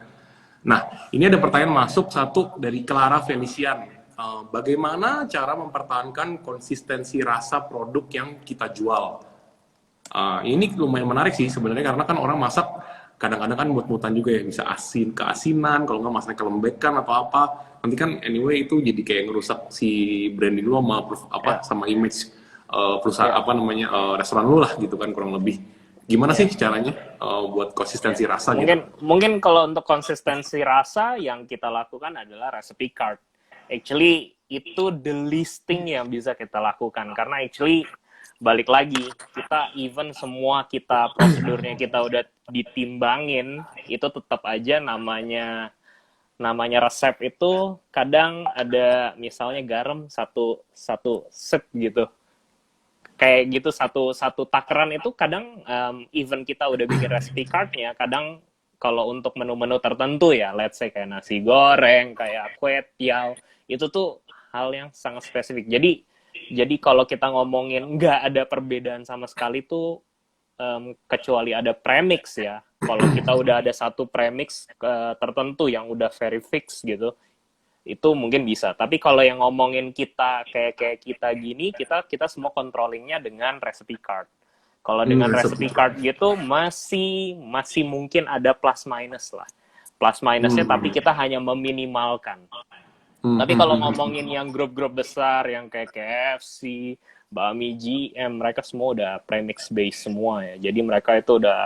Nah, ini ada pertanyaan masuk satu dari Clara Felician. Bagaimana cara mempertahankan konsistensi rasa produk yang kita jual? Ini lumayan menarik sih sebenarnya, karena kan orang masak kadang-kadang kan mut-mutan juga ya, bisa keasinan, kalau nggak masaknya kelembekan atau apa. Nanti kan anyway itu jadi kayak ngerusak si branding lu sama image perusahaan restoran lu lah gitu kan kurang lebih. Gimana sih caranya buat konsistensi rasa gitu? Mungkin kalau untuk konsistensi rasa yang kita lakukan adalah recipe card. Actually itu the listing yang bisa kita lakukan, karena actually balik lagi, kita even semua prosedurnya kita udah ditimbangin, itu tetap aja namanya resep itu kadang ada misalnya garam satu sip gitu. Kayak gitu satu takaran itu kadang even kita udah bikin recipe cardnya, kadang kalau untuk menu-menu tertentu ya, let's say kayak nasi goreng, kayak kue tiaw, itu tuh hal yang sangat spesifik. Jadi kalau kita ngomongin nggak ada perbedaan sama sekali tuh kecuali ada premix ya. Kalau kita udah ada satu premix tertentu yang udah very fix gitu, itu mungkin bisa. Tapi kalau yang ngomongin kita kayak kita gini, kita semua controllingnya dengan recipe card. Kalau dengan recipe card gitu masih mungkin ada plus minus lah. Plus minusnya tapi kita hanya meminimalkan. Tapi kalau ngomongin yang grup-grup besar yang kayak KFC, Bami GM, mereka semua udah premix base semua ya. Jadi mereka itu udah,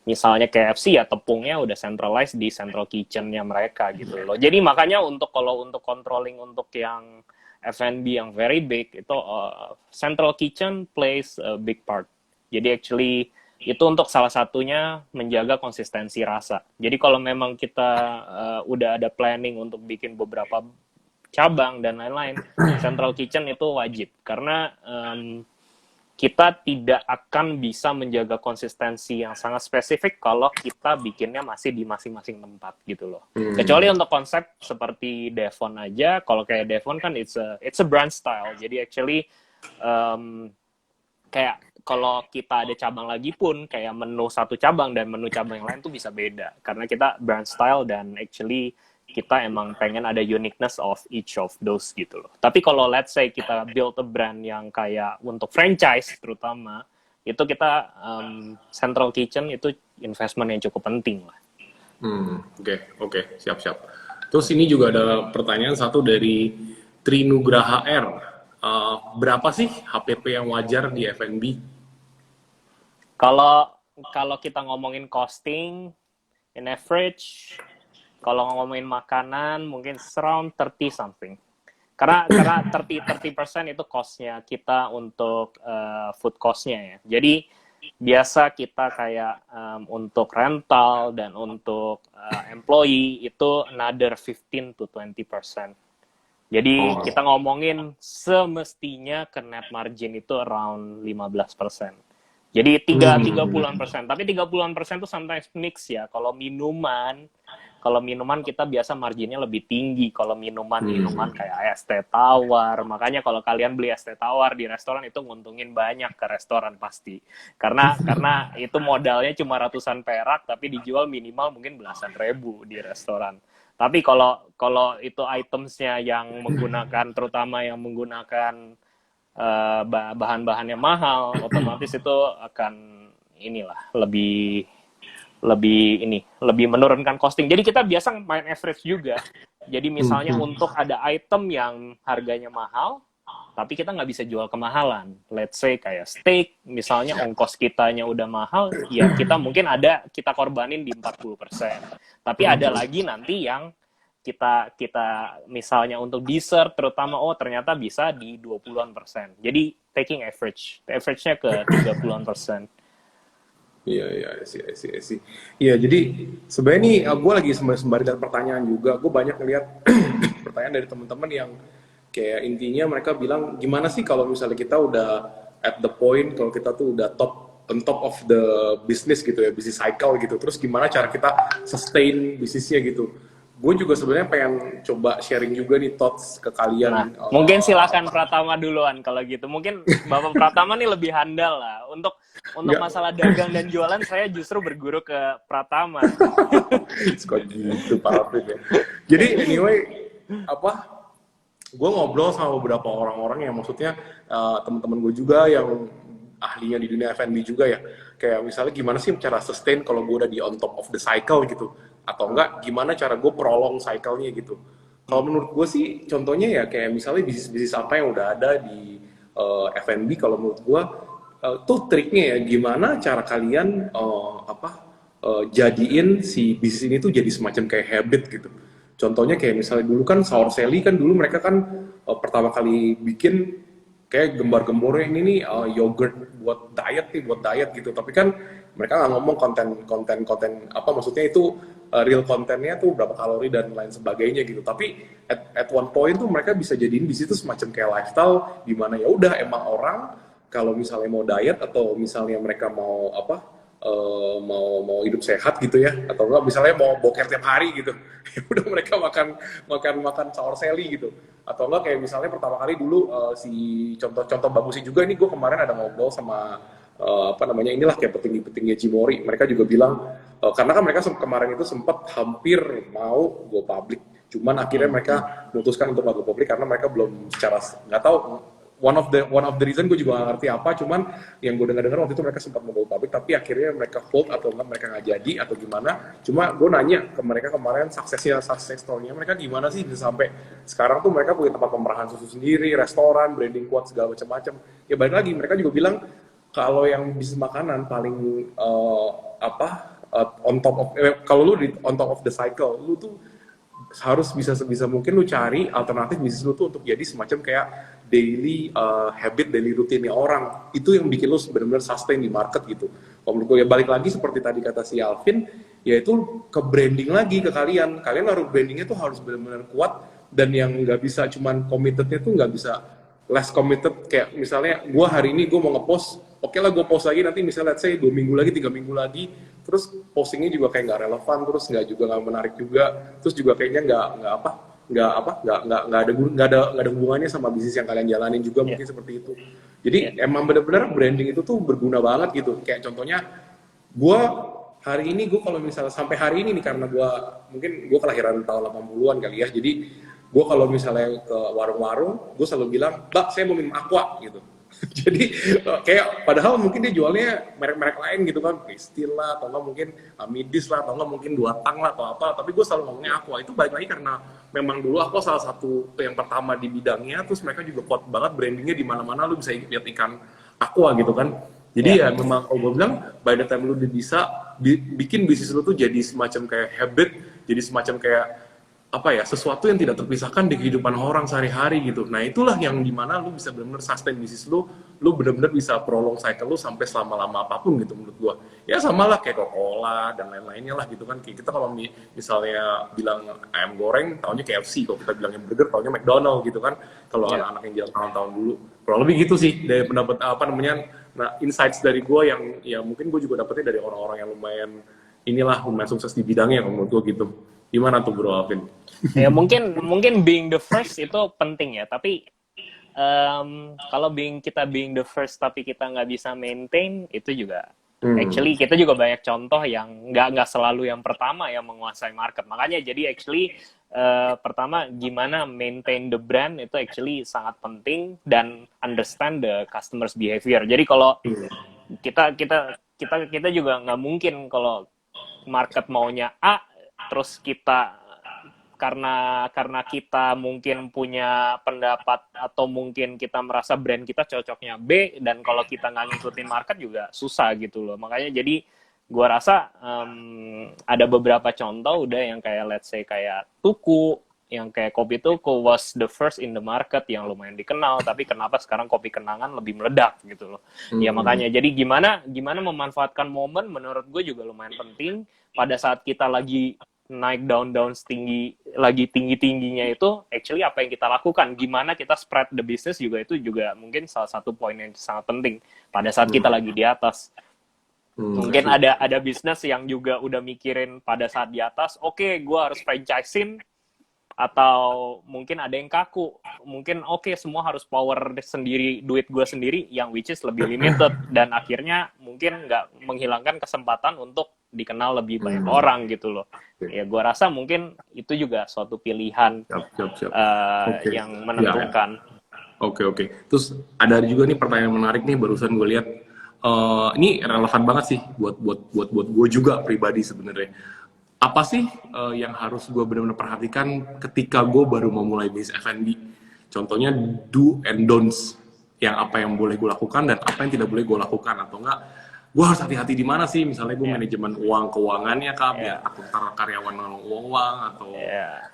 misalnya KFC ya tepungnya udah centralized di central kitchen-nya mereka gitu loh. Jadi makanya kalau untuk controlling untuk yang F&B yang very big itu central kitchen plays a big part. Jadi actually itu untuk salah satunya menjaga konsistensi rasa. Jadi kalau memang kita udah ada planning untuk bikin beberapa cabang dan lain-lain, central kitchen itu wajib. Karena kita tidak akan bisa menjaga konsistensi yang sangat spesifik kalau kita bikinnya masih di masing-masing tempat gitu loh. Kecuali untuk konsep seperti Devon aja, kalau kayak Devon kan it's a brand style. Jadi actually kayak kalau kita ada cabang lagi pun, kayak menu satu cabang dan menu cabang yang lain tuh bisa beda. Karena kita brand style dan actually kita emang pengen ada uniqueness of each of those gitu loh. Tapi kalau let's say kita build a brand yang kayak untuk franchise terutama, itu kita central kitchen itu investment yang cukup penting lah. Oke, siap-siap. Terus ini juga ada pertanyaan satu dari Trinugraha R. Berapa sih HPP yang wajar di F&B? Kalau kita ngomongin costing, in average, kalau ngomongin makanan mungkin around 30 something. Karena 30% itu cost-nya kita untuk food cost-nya ya. Jadi biasa kita kayak untuk rental dan untuk employee itu another 15 to 20%. Jadi kita ngomongin semestinya ke net margin itu around 15%. Jadi 30-an%. Tapi 30-an% itu sometimes mix ya. Kalau minuman kita biasa marginnya lebih tinggi. Kalau minuman kayak es teh tawar. Makanya kalau kalian beli es teh tawar di restoran itu nguntungin banyak ke restoran pasti. Karena itu modalnya cuma ratusan perak tapi dijual minimal mungkin belasan ribu di restoran. Tapi kalau itu itemsnya yang menggunakan, terutama yang menggunakan bahan-bahannya mahal, otomatis itu akan lebih menurunkan costing. Jadi kita biasa main average juga. Jadi misalnya untuk ada item yang harganya mahal, tapi kita nggak bisa jual kemahalan. Let's say kayak steak, misalnya ongkos kitanya udah mahal, ya kita mungkin kita korbanin di 40%. Tapi ada lagi nanti yang kita misalnya untuk dessert terutama, ternyata bisa di 20-an%. Jadi taking average-nya ke 30-an%. Iya, iya, sih. Iya, jadi sebenarnya nih gue lagi sembari lihat pertanyaan juga. Gue banyak ngeliat pertanyaan dari teman-teman yang kayak intinya mereka bilang, gimana sih kalau misalnya kita udah at the point, kalau kita tuh udah on top of the business gitu ya, business cycle gitu. Terus gimana cara kita sustain bisnisnya gitu. Gue juga sebenarnya pengen coba sharing juga nih thoughts ke kalian. Nah, mungkin silakan Pratama duluan kalau gitu. Mungkin Bapak Pratama nih lebih handal lah. Untuk Nggak, masalah dagang dan jualan, saya justru berguru ke Pratama. suka gitu Pak Alvin ya. Jadi anyway, gue ngobrol sama beberapa orang-orang yang maksudnya teman-teman gue juga yang ahlinya di dunia F&B juga ya. Kayak misalnya gimana sih cara sustain kalau gue udah di on top of the cycle gitu. Atau enggak gimana cara gue prolong cycle-nya gitu. Kalau menurut gue sih contohnya ya kayak misalnya bisnis-bisnis apa yang udah ada di F&B, kalau menurut gue tuh triknya ya gimana cara kalian jadiin si bisnis ini tuh jadi semacam kayak habit gitu. Contohnya kayak misalnya dulu kan Sour Sally kan dulu mereka kan pertama kali bikin kayak gembar-gembornya ini nih yogurt buat diet gitu. Tapi kan mereka nggak ngomong konten apa maksudnya itu real kontennya tuh berapa kalori dan lain sebagainya gitu. Tapi at one point tuh mereka bisa jadiin di situ semacam kayak lifestyle di mana ya udah emang orang kalau misalnya mau diet atau misalnya mereka mau mau hidup sehat gitu ya, atau enggak misalnya mau boker tiap hari gitu, ya udah mereka makan Sour Sally gitu. Atau enggak kayak misalnya pertama kali dulu si contoh bagusnya juga ini, gue kemarin ada ngobrol sama inilah kayak petinggi Jimori, mereka juga bilang karena kan mereka kemarin itu sempat hampir mau go public, cuman akhirnya mereka memutuskan untuk nggak go public karena mereka belum secara nggak tahu. One of the reason gue juga gak ngerti apa, cuman yang gue dengar waktu itu mereka sempat mau go public tapi akhirnya mereka hold atau enggak mereka nggak jadi atau gimana. Cuma gue nanya ke mereka kemarin success story-nya mereka gimana sih bisa sampai sekarang tuh mereka punya tempat pemerahan susu sendiri, restoran, branding kuat segala macam-macam. Ya balik lagi mereka juga bilang kalau yang bisnis makanan paling on top of kalau lu di on top of the cycle, lu tuh harus bisa sebisa mungkin lu cari alternatif bisnis lu tuh untuk jadi semacam kayak daily habit, daily rutinnya orang. Itu yang bikin lu benar-benar sustain di market gitu. Kalau menurut gue ya balik lagi seperti tadi kata si Alvin, yaitu ke branding lagi ke kalian. Kalian harus brandingnya tuh harus benar-benar kuat, dan yang nggak bisa cuman committednya tuh nggak bisa less committed. Kayak misalnya gue hari ini gue mau ngepost, oke lah gue post lagi nanti misalnya let's say 2 minggu lagi, 3 minggu lagi, terus postingnya juga kayak nggak relevan, terus nggak menarik juga, terus juga kayaknya nggak ada hubungannya sama bisnis yang kalian jalanin juga. Mungkin seperti itu. Jadi emang benar-benar branding itu tuh berguna banget gitu. Kayak contohnya gue hari ini, gue kalau misalnya sampai hari ini nih, karena gue kelahiran tahun 80-an kali ya, jadi gue kalau misalnya ke warung-warung gue selalu bilang, Mbak saya mau minum aqua gitu. Jadi kayak padahal mungkin dia jualnya merek-merek lain gitu kan, Pristil lah, atau enggak mungkin Amidis lah, atau enggak mungkin Dua Tang lah, atau apa, tapi gue selalu ngomongnya Aqua. Itu balik lagi karena memang dulu Aqua salah satu yang pertama di bidangnya, terus mereka juga kuat banget brandingnya, di mana-mana lu bisa lihat ikan Aqua gitu kan. Jadi ya memang kalau gue bilang by the time lu udah bisa bikin bisnis lu tuh jadi semacam kayak habit, jadi semacam kayak sesuatu yang tidak terpisahkan di kehidupan orang sehari-hari gitu. Nah itulah yang dimana lu bisa benar-benar sustain bisnis lu benar-benar bisa prolong cycle lu sampai selama-lama apapun gitu menurut gua. Ya sama lah kayak Coca-Cola dan lain-lainnya lah gitu kan. Kayak kita kalau misalnya bilang ayam goreng, taunya KFC. Kalau kita bilangnya burger, taunya McDonald gitu kan. Kalau anak-anak yang jalan tahun-tahun dulu. Kurang lebih gitu sih dari pendapat nah insights dari gua yang ya mungkin gua juga dapetnya dari orang-orang yang lumayan sukses di bidangnya menurut gua gitu. Gimana tuh Bro Alvin? Ya mungkin being the first itu penting ya, tapi kalau kita being the first tapi kita nggak bisa maintain, itu juga actually kita juga banyak contoh yang nggak selalu yang pertama yang menguasai market. Makanya jadi actually pertama gimana maintain the brand itu actually sangat penting, dan understand the customers behavior. Jadi kalau kita juga nggak mungkin kalau market maunya A terus kita karena kita mungkin punya pendapat atau mungkin kita merasa brand kita cocoknya B, dan kalau kita nggak ngikutin market juga susah gitu loh. Makanya jadi gua rasa ada beberapa contoh udah yang kayak let's say kayak Tuku, yang kayak Kopi Tuku was the first in the market yang lumayan dikenal, tapi kenapa sekarang kopi kenangan lebih meledak gitu loh. Ya makanya jadi gimana memanfaatkan momen menurut gue juga lumayan penting pada saat kita lagi naik down tinggi, lagi tingginya itu actually apa yang kita lakukan, gimana kita spread the business juga, itu juga mungkin salah satu poin yang sangat penting pada saat kita lagi di atas. Mungkin ada bisnis yang juga udah mikirin pada saat di atas, oke, gue harus franchising, atau mungkin ada yang kaku, mungkin oke, semua harus power sendiri, duit gue sendiri, yang which is lebih limited, dan akhirnya mungkin nggak menghilangkan kesempatan untuk dikenal lebih banyak orang gitu loh. Ya gue rasa mungkin itu juga suatu pilihan yang menentukan. Oke. Terus ada juga nih pertanyaan menarik nih, barusan gue lihat. Ini relevan banget sih buat gue juga pribadi sebenarnya. Apa sih yang harus gue benar-benar perhatikan ketika gue baru mau mulai bisnis F&B? Contohnya do and don'ts, yang apa yang boleh gue lakukan dan apa yang tidak boleh gue lakukan, atau enggak gue harus hati-hati di mana sih? Misalnya gue manajemen keuangannya kah, biar aku taruh karyawan nolong uang, atau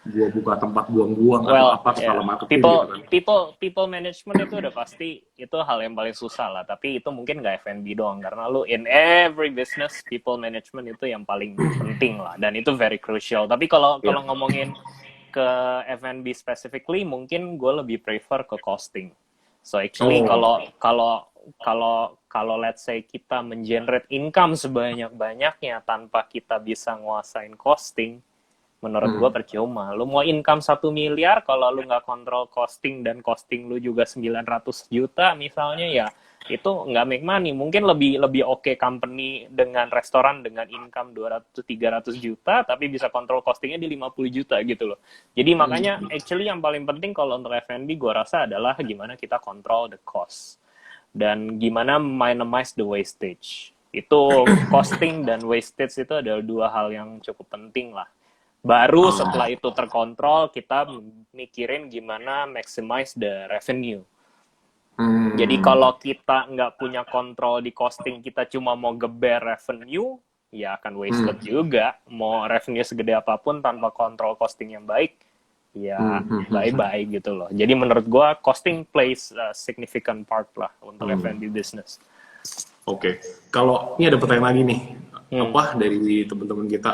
gue buka tempat buang-buang, atau apa segala marketing gitu kan. People management itu udah pasti itu hal yang paling susah lah, tapi itu mungkin nggak F&B doang, karena lu in every business people management itu yang paling penting lah, dan itu very crucial. Tapi kalau ngomongin ke F&B specifically, mungkin gue lebih prefer ke costing. So actually kalau let's say kita mengenerate income sebanyak-banyaknya tanpa kita bisa nguasain costing, menurut gue percuma. Lu mau income 1 miliar, kalau lu nggak kontrol costing, dan costing lu juga 900 juta misalnya, ya itu nggak make money. Mungkin lebih oke company dengan restoran dengan income 200-300 juta, tapi bisa kontrol costingnya di 50 juta gitu loh. Jadi makanya actually yang paling penting kalau untuk F&B gue rasa adalah gimana kita kontrol the cost, dan gimana minimize the wastage. Itu costing dan wastage itu adalah dua hal yang cukup penting lah. Baru setelah itu terkontrol, kita mikirin gimana maximize the revenue. Jadi kalau kita nggak punya kontrol di costing, kita cuma mau geber revenue, ya akan wasted juga. Mau revenue segede apapun tanpa kontrol costing yang baik, ya bye-bye gitu loh. Jadi menurut gue costing plays a significant part lah untuk F&B business. Oke. Kalau ini ada pertanyaan lagi nih, apa dari teman-teman kita,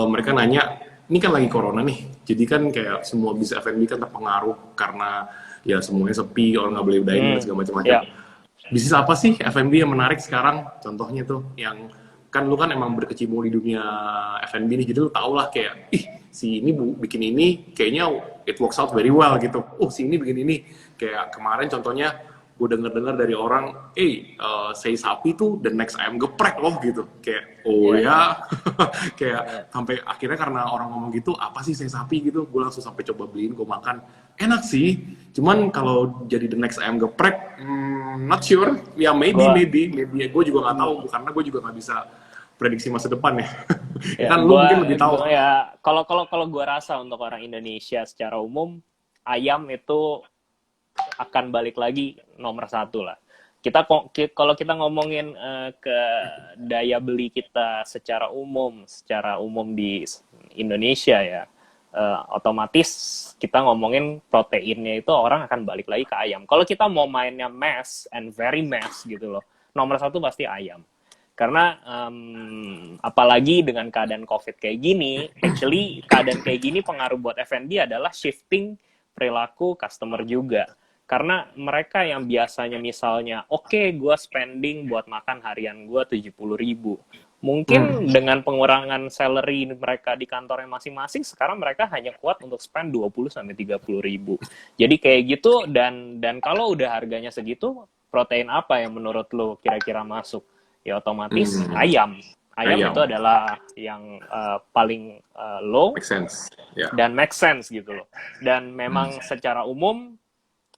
mereka nanya, ini kan lagi corona nih, jadi kan kayak semua bisnis F&B kan terpengaruh karena ya semuanya sepi, orang nggak boleh dining dan segala macam-macam. Bisnis apa sih F&B yang menarik sekarang? Contohnya tuh, yang kan lu kan emang berkecimpung di dunia F&B nih, jadi lu tau lah kayak, si ini bikin ini, kayaknya it works out very well gitu. Si ini bikin ini. Kayak kemarin contohnya, gue denger dari orang, say sapi tuh the next ayam geprek loh gitu. Kayak, kayak sampai akhirnya karena orang ngomong gitu, apa sih say sapi gitu, gue langsung sampai coba beliin, gue makan. Enak sih, cuman kalau jadi the next ayam geprek, not sure. Ya maybe. Gue juga nggak tahu, karena gue juga nggak bisa prediksi masa depan ya. Kan lu mungkin lebih tahu. Ya, kalau gue rasa untuk orang Indonesia secara umum, ayam itu akan balik lagi nomor 1 lah. Kalau kita ngomongin ke daya beli kita secara umum di Indonesia ya, otomatis kita ngomongin proteinnya itu orang akan balik lagi ke ayam. Kalau kita mau mainnya mass and very mass gitu loh, nomor 1 pasti ayam. Karena apalagi dengan keadaan COVID kayak gini, actually keadaan kayak gini pengaruh buat F&B adalah shifting perilaku customer juga. Karena mereka yang biasanya misalnya, gue spending buat makan harian gue 70.000. Mungkin dengan pengurangan salary mereka di kantornya masing-masing, sekarang mereka hanya kuat untuk spend 20-30.000. Jadi kayak gitu, dan kalau udah harganya segitu, protein apa yang menurut lo kira-kira masuk? Ya otomatis ayam itu adalah yang paling low, make sense. Dan make sense gitu loh. Dan memang secara umum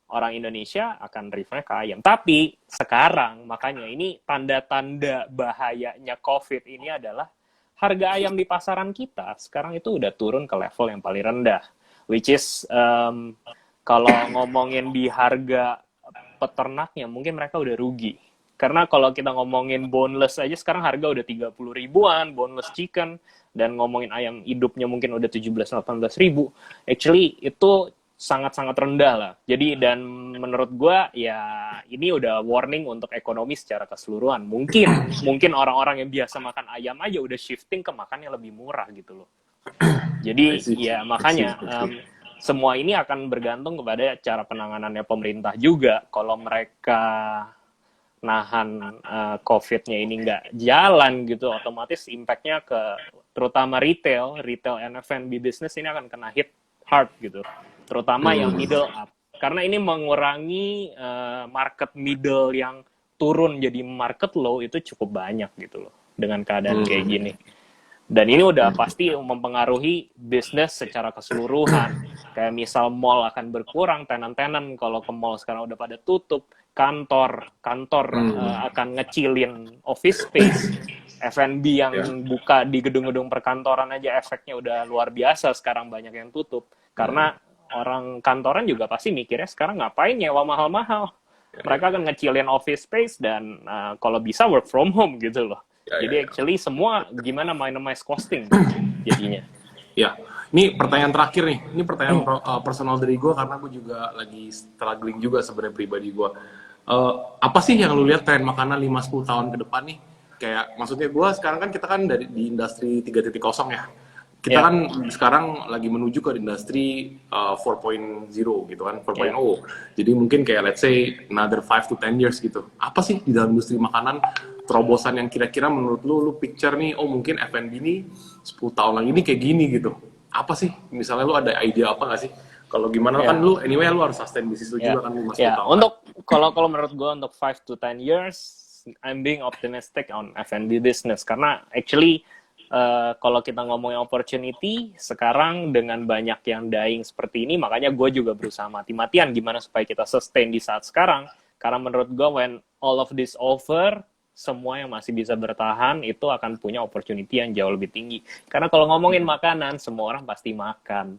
orang Indonesia akan refer ke ayam. Tapi sekarang makanya ini tanda-tanda bahayanya COVID ini adalah harga ayam di pasaran kita sekarang itu udah turun ke level yang paling rendah, which is kalau ngomongin di harga peternaknya mungkin mereka udah rugi. Karena kalau kita ngomongin boneless aja sekarang harga udah 30 ribuan, boneless chicken, dan ngomongin ayam hidupnya mungkin udah 17-18 ribu. Actually itu sangat-sangat rendah lah. Jadi dan menurut gua ya ini udah warning untuk ekonomi secara keseluruhan. Mungkin orang-orang yang biasa makan ayam aja udah shifting ke makan yang lebih murah gitu loh. Jadi ya makanya semua ini akan bergantung kepada cara penanganannya pemerintah juga. Kalau mereka nahan COVID-nya ini nggak jalan gitu, otomatis impact-nya ke terutama retail and F&B business ini akan kena hit hard gitu. Terutama yang middle up. Karena ini mengurangi market middle yang turun jadi market low itu cukup banyak gitu loh dengan keadaan kayak gini. Dan ini udah pasti mempengaruhi bisnis secara keseluruhan. Kayak misal mall akan berkurang, tenan-tenan kalau ke mall sekarang udah pada tutup, kantor akan ngecilin office space, F&B yang buka di gedung-gedung perkantoran aja efeknya udah luar biasa sekarang banyak yang tutup. Karena orang kantoran juga pasti mikirnya sekarang ngapain nyewa mahal-mahal. Mereka akan ngecilin office space dan kalau bisa work from home gitu loh. Jadi actually semua gimana minimize costing jadinya. Ya, ini pertanyaan terakhir nih. Ini pertanyaan personal dari gue karena gue juga lagi struggling juga sebenarnya pribadi gue. Apa sih yang lu lihat tren makanan 5-10 tahun ke depan nih? Kayak maksudnya gue sekarang kan kita kan di industri 3.0 ya. Kita kan sekarang lagi menuju ke industri 4.0 gitu kan, 4.0. Jadi mungkin kayak let's say another 5 to 10 years gitu. Apa sih di dalam industri makanan terobosan yang kira-kira menurut lu picture nih, oh mungkin F&B nih 10 tahun lagi ini kayak gini gitu. Apa sih? Misalnya lu ada ide apa nggak sih? Kalau gimana kan lu anyway lu harus sustain bisnis lu juga kan 5-10 tahun. Untuk kalau menurut gue untuk 5 to 10 years I'm being optimistic on F&B business karena actually kalau kita ngomongin opportunity sekarang dengan banyak yang dying seperti ini, makanya gue juga berusaha mati-matian gimana supaya kita sustain di saat sekarang. Karena menurut gue when all of this over, semua yang masih bisa bertahan itu akan punya opportunity yang jauh lebih tinggi. Karena kalau ngomongin makanan, semua orang pasti makan.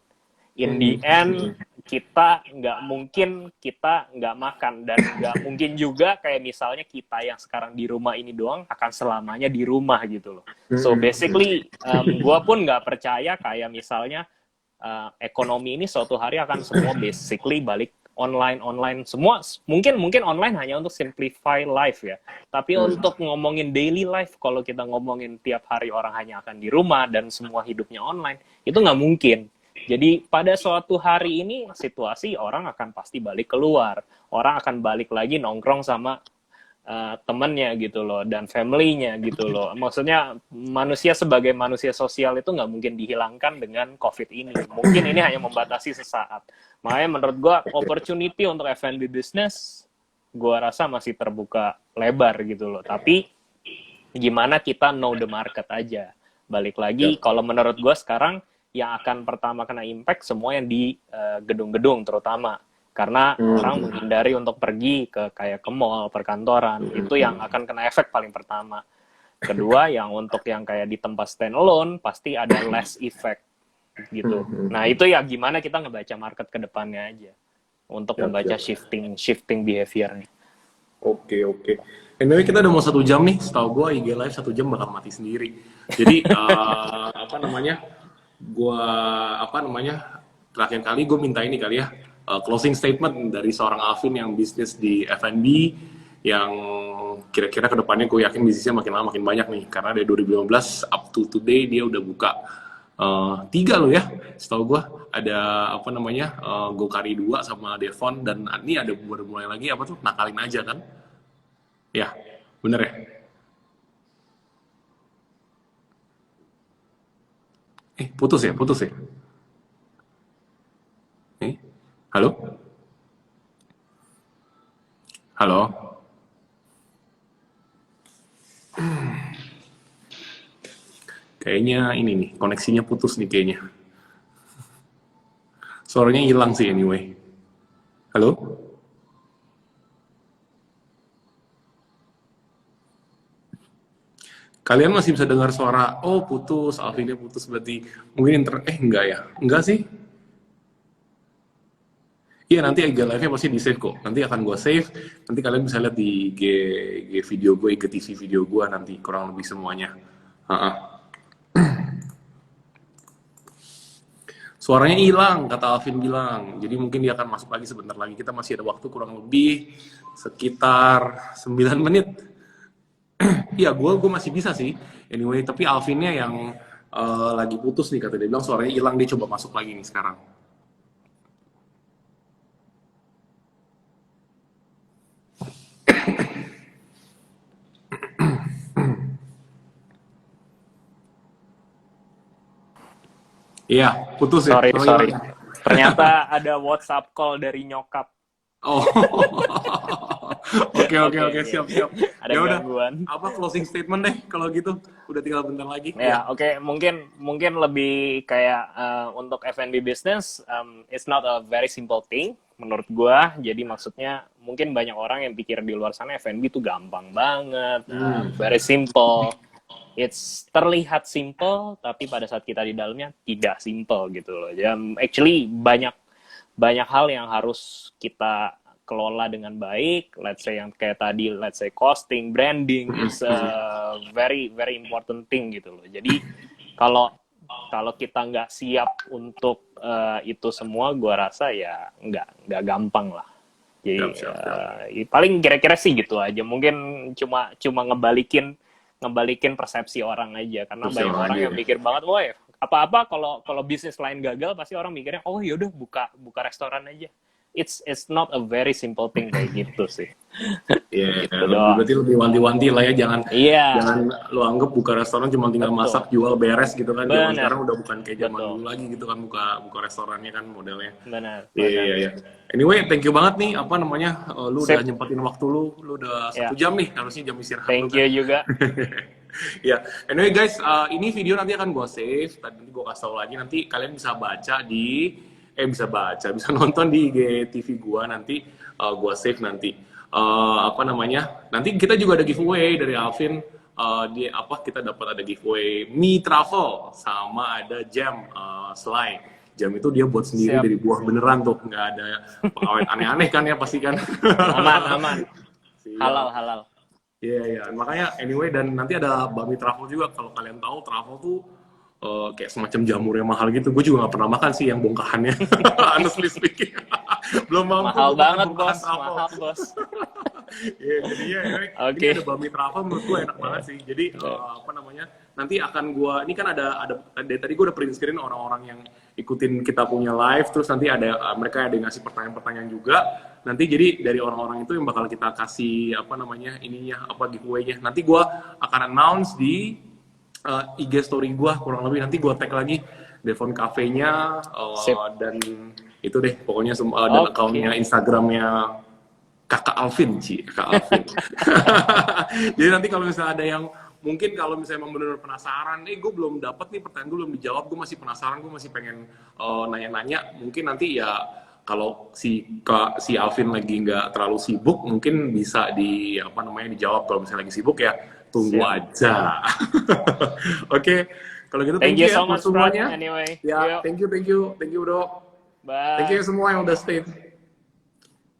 In the end, kita nggak makan. Dan nggak mungkin juga kayak misalnya kita yang sekarang di rumah ini doang akan selamanya di rumah gitu loh. So basically, gue pun nggak percaya kayak misalnya ekonomi ini suatu hari akan semua basically balik online semua mungkin online hanya untuk simplify life ya, tapi untuk ngomongin daily life kalau kita ngomongin tiap hari orang hanya akan di rumah dan semua hidupnya online itu nggak mungkin. Jadi pada suatu hari ini situasi orang akan pasti balik keluar, orang akan balik lagi nongkrong sama temennya gitu loh dan family-nya gitu loh. Maksudnya manusia sebagai manusia sosial itu nggak mungkin dihilangkan dengan COVID ini. Mungkin ini hanya membatasi sesaat. Makanya menurut gue opportunity untuk F&B business gue rasa masih terbuka lebar gitu loh. Tapi gimana kita know the market aja. Balik lagi kalau menurut gue sekarang yang akan pertama kena impact semua yang di gedung-gedung terutama. Karena orang menghindari untuk pergi ke kayak ke mall, perkantoran, itu yang akan kena efek paling pertama. Kedua, yang untuk yang kayak di tempat stand alone, pasti ada less effect gitu. Nah itu ya gimana kita ngebaca market ke depannya aja untuk membaca shifting behavior-nya. Oke. Anyway kita udah mau 1 jam nih, setahu gue IG live 1 jam bakal mati sendiri. Jadi terakhir kali gue minta ini kali ya. Closing statement dari seorang Alvin yang bisnis di F&B yang kira-kira kedepannya gue yakin bisnisnya makin lama makin banyak nih karena dari 2015 up to today dia udah buka 3 loh ya setahu gue ada Gokari 2 sama Devon dan ini ada baru mulai lagi nakalin aja kan ya bener ya putus ya Halo? Kayaknya ini nih, koneksinya putus nih kayaknya. Suaranya hilang sih anyway. Halo? Kalian masih bisa dengar suara, oh putus, Alvinnya putus berarti mungkin enggak ya? Enggak sih? Iya nanti IG live-nya pasti di save kok. Nanti akan gue save. Nanti kalian bisa lihat di IG video gue, IGTV video gue nanti kurang lebih semuanya. Ha-ha. Suaranya hilang, kata Alvin bilang. Jadi mungkin dia akan masuk lagi sebentar lagi. Kita masih ada waktu kurang lebih sekitar 9 menit. Iya, gue masih bisa sih. Anyway, tapi Alvinnya yang lagi putus nih, kata dia bilang suaranya hilang, dia coba masuk lagi nih sekarang. Iya, putus ya. Sorry. Ternyata ada WhatsApp call dari nyokap. Oh, oke, siap. Ada Ya udah, gangguan. apa closing statement deh kalau gitu? Udah tinggal bentar lagi. Ya, oke. Mungkin lebih kayak untuk F&B business, it's not a very simple thing menurut gua. Jadi maksudnya mungkin banyak orang yang pikir di luar sana F&B itu gampang banget, very simple. It's terlihat simple, tapi pada saat kita di dalamnya tidak simple gitu loh. Jadi actually banyak hal yang harus kita kelola dengan baik. Let's say yang kayak tadi, let's say costing, branding is a very very important thing gitu loh. Jadi kalau kita nggak siap untuk itu semua, gua rasa ya nggak gampang lah. Jadi paling kira-kira sih gitu aja. Mungkin cuma ngebalikin persepsi orang aja, karena banyak orang yang mikir banget, woi apa-apa kalau bisnis lain gagal pasti orang mikirnya oh yaudah buka restoran aja. It's not a very simple thing kayak gitu sih. Iya, gitu berarti lebih wanti-wanti lah ya, jangan lu anggap buka restoran cuma tinggal masak, jual, beres gitu kan. Zaman sekarang udah bukan kayak zaman dulu lagi gitu kan, buka restorannya kan modelnya. Benar. Iya. Anyway, thank you banget nih, apa namanya, lu udah nyempetin waktu lu udah 1 jam nih, harusnya jam istirahat. Thank you juga. Ya, anyway guys, ini video nanti akan gue save, nanti gue kasih tau lagi, nanti kalian bisa baca bisa nonton di IGTV gue nanti, gue save nanti. Nanti kita juga ada giveaway dari Alvin, kita dapat ada giveaway mie truffle sama ada jam selai. Jam itu dia buat sendiri dari buah beneran tuh, nggak ada pengawet aneh-aneh kan ya pasti kan. Aman. Halal. Iya, makanya anyway, dan nanti ada bakmi truffle juga. Kalau kalian tahu truffle tuh kayak semacam jamur yang mahal gitu. Gue juga nggak pernah makan sih yang bongkahannya. Honestly speaking. Belum mampu. Mahal banget bos. Iya, jadinya ini ada bakmi truffle menurut gue enak banget sih. Jadi nanti akan gue, ini kan ada dari tadi gue udah print screen orang-orang yang ikutin kita punya live, terus nanti ada mereka ada yang ngasih pertanyaan-pertanyaan juga. Nanti jadi dari orang-orang itu yang bakal kita kasih giveaway-nya. Nanti gue akan announce di IG story gue kurang lebih, nanti gue tag lagi Devon Cafe-nya dan itu deh pokoknya dan account-nya Instagram-nya Kakak Alvin. Jadi nanti kalau misalnya ada yang mungkin kalau misalnya emang benar-benar penasaran, gue belum dapat nih pertanyaan, gue belum dijawab, gue masih penasaran, gue masih pengen nanya-nanya, mungkin nanti ya kalau si Alvin lagi nggak terlalu sibuk, mungkin bisa dijawab. Kalau misalnya lagi sibuk ya tunggu aja. Oke, kalau gitu thank you so much semuanya. Anyway, ya, thank you bro. Bye. Thank you semua yang udah stay.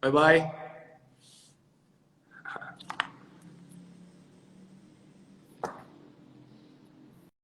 Bye.